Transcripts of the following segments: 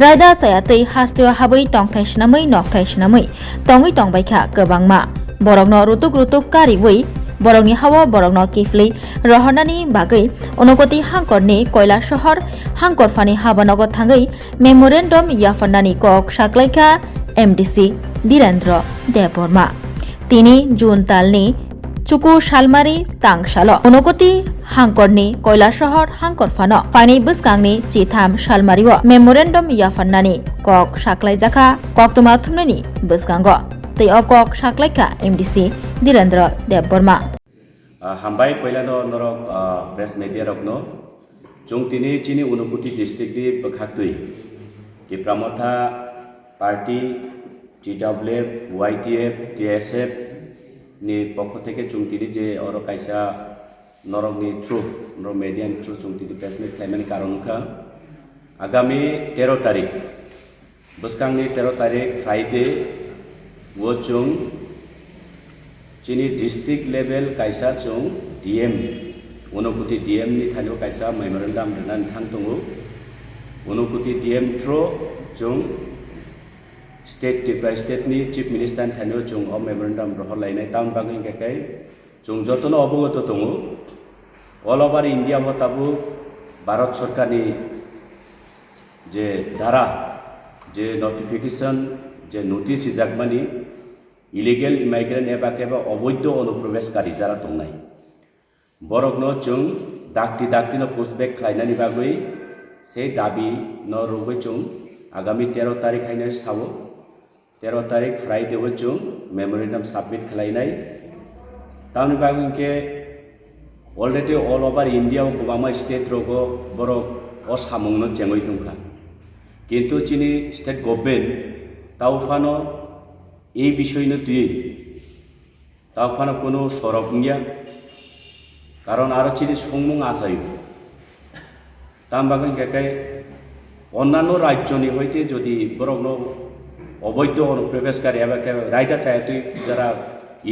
Raida sayatui hastio habai tongthai shnamui nokthai shnamui tongui tongbaikha kwbangma borokno rutuk kariwi borokni hawa borokno kifli rohornani bagui onogoti hangkorni koila shahar hangkorfani habanogo thangui memorandum yafarnani kok saklaika MDC Dhirendra Deborma tini June talni Chuku Shalmari Tangsalo onogoti hangkorni koila shahar hangkorfano pani buskangni chitham shalmariwo memorandum yafarnani kok saklaijaka koktuma thumnani buskango tei o kok saklaika MDC Dhirendra Deborma Hambai poilano norok press media rokno chung tini chini Unupati district di bekhaktui ki pramotha party TWF YTF TSF ni pokho theke chung tini je oro kaisa norok ni through norok media ni through chung tini press meet khlaimani karon kha agami 13 tarik buskang ni 13 tarik Friday wo chung chini district level kaisa chung DM Unupati DM ni thalo kaisa memorandum renan thang tongo Unupati DM through chung state ni chief minister thano chung o memorandum rohor lainai town bagin kekai chung jotono obogoto tongo all over India bo tabu Bharat Sarkar ni je dhara je notification je notice jagmani illegal immigrant eba keba oboidho onuprobeshkari jara tongnai borokno chung dakti no pushback khlainani bagui sei dabi no rogoi chung agami 13 tarik hainai sawo 13 tarik Friday wo chung memorandum submit khlainai tauni bagui ke already all over India kubama state rogo borok o samungno chengoi tungkha kintu chini state government taufano এই বিষয় নিয়ে তখন কোনো সরব নিয়া কারণ আরো চিনি সংমুং আসাই তাম বাগান কেকাই অন্যান্য রাজ্যনি হইতে যদি বরং অবৈধ অনুপ্রবেশকারী এবার রাইটা চায় তুই যারা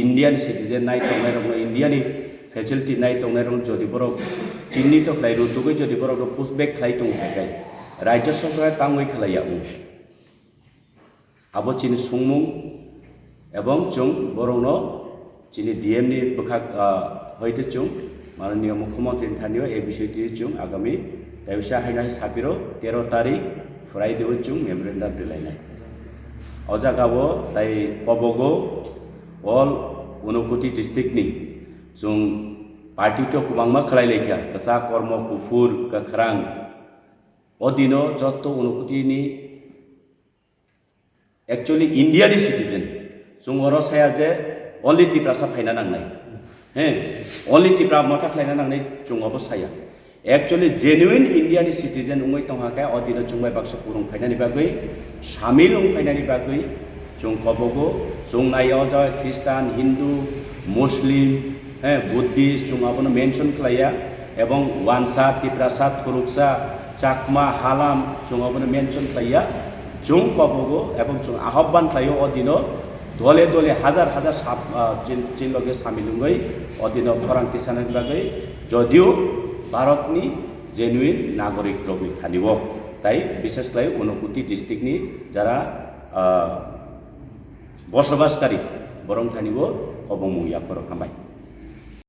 ইন্ডিয়ান সিটিজেন নাই তংনাই রং ইন্ডিয়ানি ফেসিলিটি নাই তংনাই রং যদি বরং চিহ্নিত খাই রুতুকে যদি বরং পুষবেক খাই তং কেকাই রাজ্য সরকার তাঙ্গই খালাইয়া আবো চিনি সংমুং এবং chung borokno chini DM ni bekhak hoite chung mananiya mukhyamantri thanio ei bishoyti chung agami taibisa hainai sapiro 13 tarik Friday o chung memorandum relainai ojagabo tai pobogo all Unupati district ni chung party to kubangma khlailaikha kasa kormo kufur kakhrang odino jotto Unupati ni actually Indian citizen chung oro saya je only tipra sa phaina nangnai only tipra mata phaina nangnai chung obo saya actually genuine Indian citizen ungoi tongha ka odino chungbai baksa purung phaina ni bagui shamil ung phaina ni bagui chung kobogo chung nayo ja Christian Hindu Muslim Buddhist chung abono mention khlaya ebong wansa tiprasa thuruksa chakma halam chung abono mention khlaya chung kobogo ebong chung ahobban khlayo odino dole হাজার চিনলগে সামিলুঙ্গই অধীন ফরাংটি সানানি বাগৈ যদিও ভারতনি genuine নাগরিক রবি থানিব তাই বিশেষ করে Unupati ডিস্ট্রিক্টনি যারা বসবাসকারী বরং থানিব অবমুয়া করো খামাই